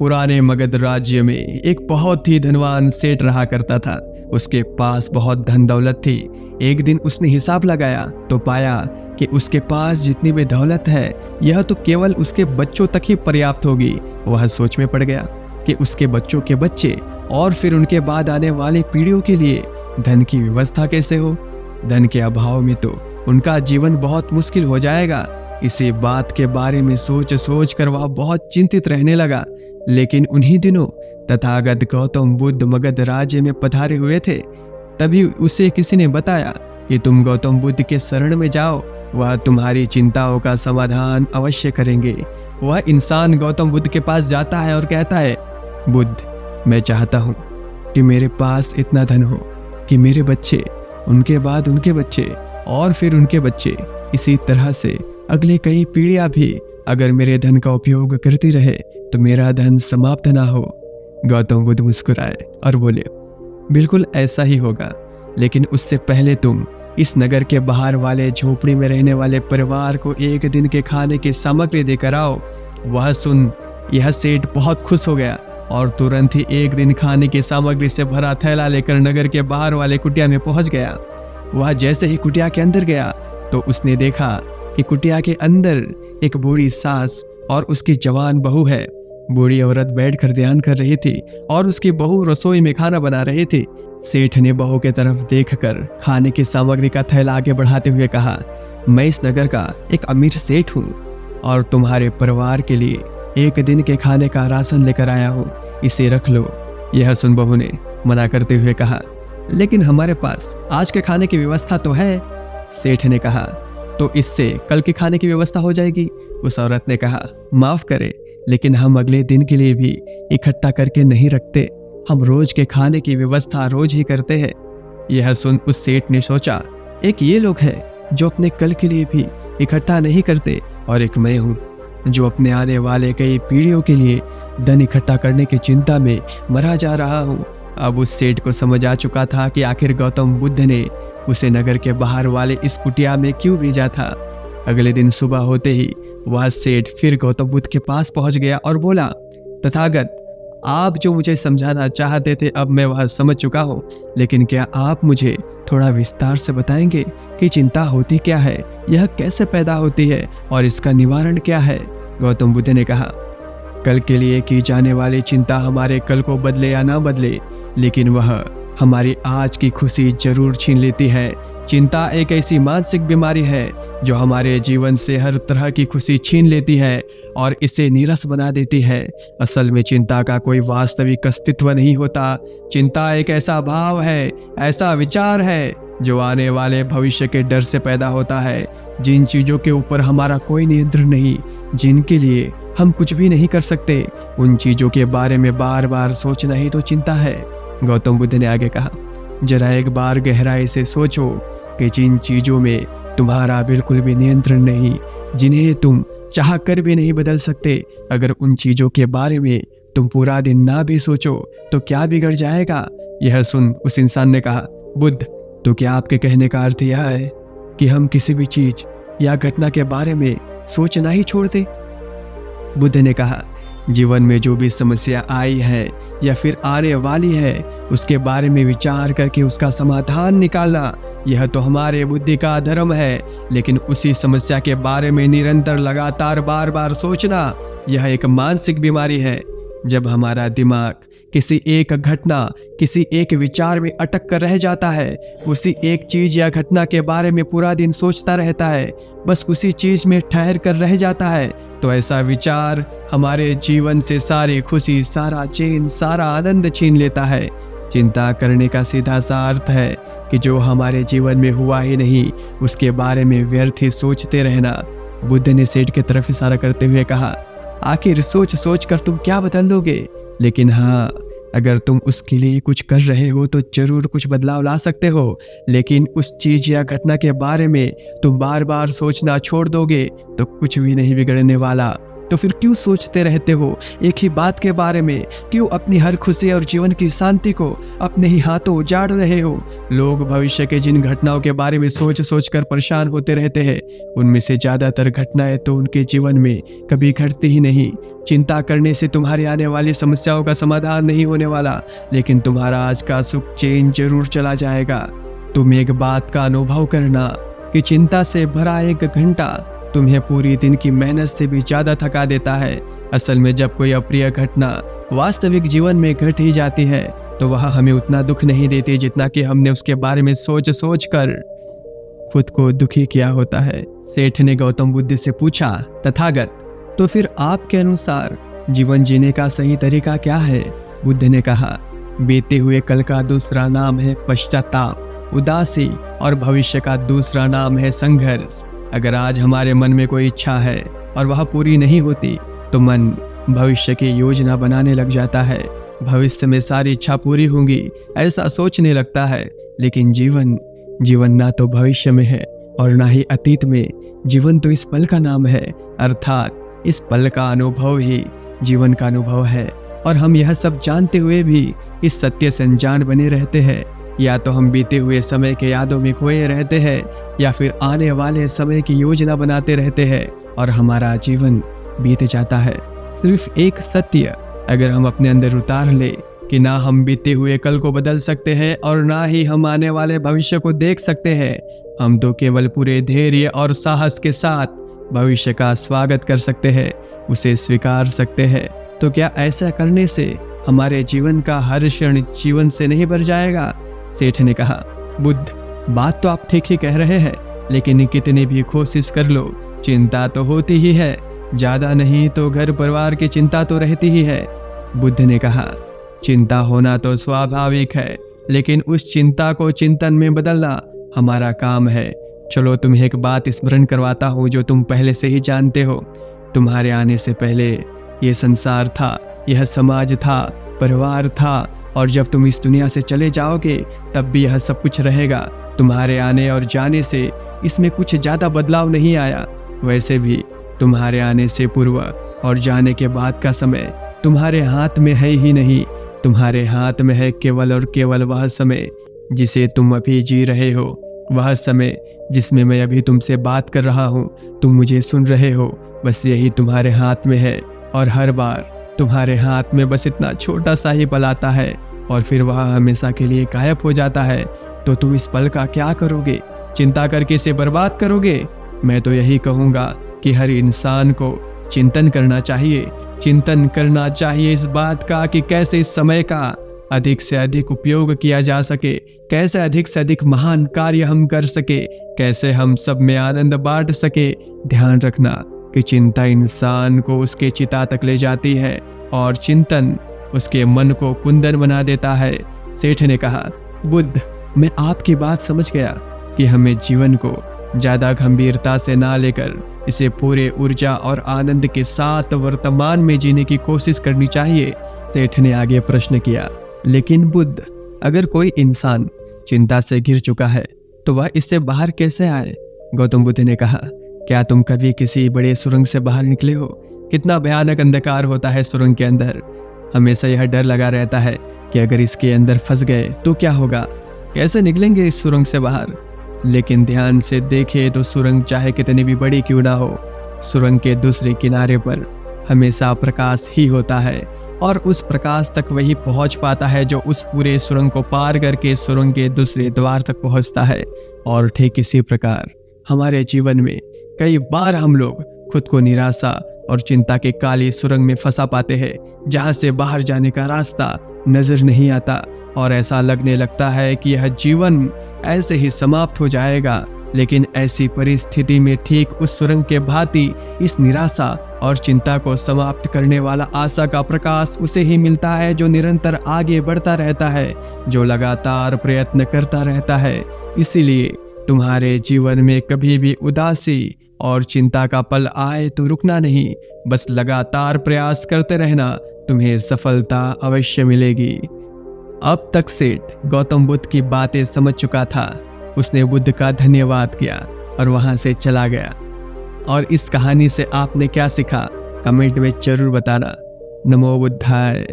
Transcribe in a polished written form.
पुराने मगध राज्य में एक बहुत ही धनवान सेठ रहा करता था। उसके पास बहुत धन दौलत थी। एक दिन उसने हिसाब लगाया तो पाया कि उसके पास जितनी भी दौलत है यह तो केवल उसके बच्चों तक ही पर्याप्त होगी। वह सोच में पड़ गया कि उसके बच्चों के बच्चे और फिर उनके बाद आने वाली पीढ़ियों के लिए धन की व्यवस्था कैसे हो। धन के अभाव में तो उनका जीवन बहुत मुश्किल हो जाएगा। इसी बात के बारे में सोच सोच कर वह बहुत चिंतित रहने लगा। लेकिन उन्हीं दिनों तथागत गौतम बुद्ध मगध राज्य में पधारे हुए थे। तभी उसे किसी ने बताया कि तुम गौतम बुद्ध के शरण में जाओ, वह तुम्हारी चिंताओं का समाधान अवश्य करेंगे। वह इंसान गौतम बुद्ध के पास जाता है और कहता है, बुद्ध, मैं चाहता हूँ कि मेरे पास इतना धन हो कि मेरे बच्चे, उनके बाद उनके बच्चे और फिर उनके बच्चे, इसी तरह से अगले कई पीढ़ियां भी अगर मेरे धन का उपयोग करती रहे तो मेरा धन समाप्त ना हो। गौतम बुद्ध मुस्कुराए और बोले, बिल्कुल ऐसा ही होगा, लेकिन उससे पहले तुम इस नगर के बाहर वाले झोपड़ी में रहने वाले परिवार को एक दिन के खाने की सामग्री देकर आओ। वह सुन यह सेठ बहुत खुश हो गया और तुरंत ही एक दिन खाने की सामग्री से भरा थैला लेकर नगर के बाहर वाले कुटिया में पहुंच गया। वह जैसे ही कुटिया के अंदर गया तो उसने देखा कि कुटिया के अंदर एक बूढ़ी सास और उसकी जवान बहू है। बूढ़ी औरत बैठकर ध्यान कर रही थी और उसकी बहू रसोई में खाना बना रही थी। सेठ ने बहू के तरफ देखकर खाने की सामग्री का थैला आगे बढ़ाते हुए कहा, मैं इस नगर का एक अमीर सेठ हूँ और तुम्हारे परिवार के लिए एक दिन के खाने का राशन लेकर आया हूँ, इसे रख लो। यह सुन बहू ने मना करते हुए कहा, लेकिन हमारे पास आज के खाने की व्यवस्था तो है। सेठ ने कहा, तो इससे कल के खाने की व्यवस्था हो जाएगी। उस औरत ने कहा, माफ करे, लेकिन हम अगले दिन के लिए भी इकट्ठा करके नहीं रखते, हम रोज के खाने की व्यवस्था रोज ही करते हैं। यह सुन उस सेठ ने सोचा, एक ये लोग हैं जो अपने कल के लिए भी इकट्ठा नहीं करते और एक मैं हूँ जो अपने आने वाले कई पीढ़ियों के लिए धन इकट्ठा करने की चिंता में मरा जा रहा हूँ। अब उस सेठ को समझ आ चुका था कि आखिर गौतम बुद्ध ने उसे नगर के बाहर वाले इस कुटिया में क्यों भेजा था। अगले दिन सुबह होते ही वह सेठ फिर गौतम बुद्ध के पास पहुंच गया और बोला, तथागत, आप जो मुझे समझाना चाहते थे अब मैं वह समझ चुका हूँ, लेकिन क्या आप मुझे थोड़ा विस्तार से बताएंगे कि चिंता होती क्या है, यह कैसे पैदा होती है और इसका निवारण क्या है। गौतम बुद्ध ने कहा, कल के लिए की जाने वाली चिंता हमारे कल को बदले या ना बदले, लेकिन वह हमारी आज की खुशी जरूर छीन लेती है। चिंता एक ऐसी मानसिक बीमारी है जो हमारे जीवन से हर तरह की खुशी छीन लेती है और इसे नीरस बना देती है। असल में चिंता का कोई वास्तविक अस्तित्व नहीं होता। चिंता एक ऐसा भाव है, ऐसा विचार है जो आने वाले भविष्य के डर से पैदा होता है। जिन चीज़ों के ऊपर हमारा कोई नियंत्रण नहीं, जिनके लिए हम कुछ भी नहीं कर सकते, उन चीज़ों के बारे में बार बार सोचना ही तो चिंता है। गौतम बुद्ध ने आगे कहा, जरा एक बार गहराई से सोचो कि जिन चीज़ों में तुम्हारा बिल्कुल भी नियंत्रण नहीं, जिन्हें तुम चाह कर भी नहीं बदल सकते, अगर उन चीज़ों के बारे में तुम पूरा दिन ना भी सोचो तो क्या बिगड़ जाएगा। यह सुन उस इंसान ने कहा, बुद्ध, तो क्या आपके कहने का अर्थ यह है कि हम किसी भी चीज़ या घटना के बारे में सोचना ही छोड़ दें। बुद्ध ने कहा, जीवन में जो भी समस्या आई है या फिर आने वाली है उसके बारे में विचार करके उसका समाधान निकालना, यह तो हमारे बुद्धि का धर्म है। लेकिन उसी समस्या के बारे में निरंतर लगातार बार बार सोचना, यह एक मानसिक बीमारी है। जब हमारा दिमाग किसी एक घटना, किसी एक विचार में अटक कर रह जाता है, उसी एक चीज या घटना के बारे में पूरा दिन सोचता रहता है, बस उसी चीज में ठहर कर रह जाता है, तो ऐसा विचार हमारे जीवन से सारी खुशी, सारा चैन, सारा आनंद छीन लेता है। चिंता करने का सीधा सा अर्थ है कि जो हमारे जीवन में हुआ ही नहीं उसके बारे में व्यर्थ ही सोचते रहना। बुद्ध ने सेठ की तरफ इशारा करते हुए कहा, आखिर सोच सोच कर तुम क्या बदल लोगे, लेकिन हाँ, अगर तुम उसके लिए कुछ कर रहे हो तो जरूर कुछ बदलाव ला सकते हो। लेकिन उस चीज या घटना के बारे में तुम बार बार सोचना छोड़ दोगे तो कुछ भी नहीं बिगड़ने वाला। तो फिर क्यों सोचते रहते हो एक ही बात के बारे में? क्यों अपनी हर खुशी और जीवन की शांति को अपने ही हाथों उजाड़ रहे हो? लोग भविष्य के जिन घटनाओं के बारे में सोच सोच कर परेशान होते रहते हैं, उनमें से ज्यादातर घटनाएं तो उनके जीवन में कभी घटती ही नहीं। चिंता करने से तुम्हारी आने वाली समस्याओं का समाधान नहीं होने वाला, लेकिन तुम्हारा आज का सुख चैन जरूर चला जाएगा। तुम एक बात का अनुभव करना कि चिंता से भरा 1 घंटा तुम्हें पूरी दिन की मेहनत से भी ज्यादा थका देता है। असल में जब कोई अप्रिय घटना वास्तविक जीवन में घट ही जाती है तो वह हमें उतना दुख नहीं देती जितना कि हमने उसके बारे में सोच कर खुद को दुखी किया होता है। सेठ ने गौतम बुद्ध से पूछा, तथागत, तो फिर आपके अनुसार जीवन जीने का सही तरीका क्या है? बुद्ध ने कहा, बीते हुए कल का दूसरा नाम है पश्चाताप, उदासी, और भविष्य का दूसरा नाम है संघर्ष। अगर आज हमारे मन में कोई इच्छा है और वह पूरी नहीं होती तो मन भविष्य की योजना बनाने लग जाता है। भविष्य में सारी इच्छा पूरी होंगी ऐसा सोचने लगता है, लेकिन जीवन ना तो भविष्य में है और ना ही अतीत में। जीवन तो इस पल का नाम है, अर्थात इस पल का अनुभव ही जीवन का अनुभव है। और हम यह सब जानते हुए भी इस सत्य से अनजान बने रहते हैं। या तो हम बीते हुए समय के यादों में खोए रहते हैं या फिर आने वाले समय की योजना बनाते रहते हैं और हमारा जीवन बीत जाता है। सिर्फ एक सत्य अगर हम अपने अंदर उतार ले कि ना हम बीते हुए कल को बदल सकते हैं और ना ही हम आने वाले भविष्य को देख सकते हैं, हम तो केवल पूरे धैर्य और साहस के साथ भविष्य का स्वागत कर सकते हैं, उसे स्वीकार सकते हैं। तो क्या ऐसा करने से हमारे जीवन का हर क्षण जीवन से नहीं भर जाएगा? सेठ ने कहा, बुद्ध, बात तो आप ठीक ही कह रहे हैं, लेकिन कितनी भी कोशिश कर लो चिंता तो होती ही है। ज्यादा नहीं तो घर परिवार की चिंता तो रहती ही है। बुद्ध ने कहा, चिंता होना तो स्वाभाविक है, लेकिन उस चिंता को चिंतन में बदलना हमारा काम है। चलो तुम्हें एक बात स्मरण करवाता हूँ जो तुम पहले से ही जानते हो। तुम्हारे आने से पहले ये संसार था, यह समाज था, परिवार था, और जब तुम इस दुनिया से चले जाओगे तब भी यह सब कुछ रहेगा। तुम्हारे आने और जाने से इसमें कुछ ज़्यादा बदलाव नहीं आया। वैसे भी तुम्हारे आने से पूर्व और जाने के बाद का समय तुम्हारे हाथ में है ही नहीं। तुम्हारे हाथ में है केवल और केवल वह समय जिसे तुम अभी जी रहे हो, वह समय जिसमें मैं अभी तुमसे बात कर रहा हूँ, तुम मुझे सुन रहे हो। बस यही तुम्हारे हाथ में है और हर बार तुम्हारे हाथ में बस इतना छोटा सा ही पल आता है और फिर वह हमेशा के लिए गायब हो जाता है। तो तुम इस पल का क्या करोगे? चिंता करके इसे बर्बाद करोगे? मैं तो यही कहूँगा कि हर इंसान को चिंतन करना चाहिए इस बात का कि कैसे इस समय का अधिक से अधिक उपयोग किया जा सके, कैसे अधिक से अधिक महान कार्य हम कर सके, कैसे हम सब में आनंद बांट सके। ध्यान रखना कि चिंता इंसान को उसके चिता तक ले जाती है और चिंतन उसके मन को कुंदन बना देता है। सेठ ने कहा, बुद्ध, मैं आपकी बात समझ गया कि हमें जीवन को ज्यादा गंभीरता से ना लेकर इसे पूरे ऊर्जा और आनंद के साथ वर्तमान में जीने की कोशिश करनी चाहिए। सेठ ने आगे प्रश्न किया, लेकिन बुद्ध, अगर कोई इंसान चिंता से घिर चुका है तो वह इससे बाहर कैसे आए? गौतम बुद्ध ने कहा, क्या तुम कभी किसी बड़े सुरंग से बाहर निकले हो? कितना भयानक अंधकार होता है सुरंग के अंदर। हमेशा यह डर लगा रहता है कि अगर इसके अंदर फंस गए तो क्या होगा, कैसे निकलेंगे इस सुरंग से बाहर। लेकिन ध्यान से देखे तो सुरंग चाहे कितनी भी बड़ी क्यों ना हो, सुरंग के दूसरे किनारे पर हमेशा प्रकाश ही होता है और उस प्रकाश तक वही पहुंच पाता है जो उस पूरे सुरंग को पार करके सुरंग के दूसरे द्वार तक पहुंचता है। और ठीक इसी प्रकार हमारे जीवन में कई बार हम लोग खुद को निराशा और चिंता के काली सुरंग में फंसा पाते हैं, जहां से बाहर जाने का रास्ता नजर नहीं आता और ऐसा लगने लगता है कि यह जीवन ऐसे ही समाप्त हो जाएगा। लेकिन ऐसी परिस्थिति में ठीक उस सुरंग के भांति इस निराशा और चिंता को समाप्त करने वाला आशा का प्रकाश उसे ही मिलता है जो निरंतर आगे बढ़ता रहता है, जो लगातार प्रयत्न करता रहता है। इसीलिए तुम्हारे जीवन में कभी भी उदासी और चिंता का पल आए तो रुकना नहीं, बस लगातार प्रयास करते रहना, तुम्हें सफलता अवश्य मिलेगी। अब तक सेठ गौतम बुद्ध की बातें समझ चुका था। उसने बुद्ध का धन्यवाद किया और वहां से चला गया। और इस कहानी से आपने क्या सीखा, कमेंट में जरूर बताना। नमो बुद्धाय।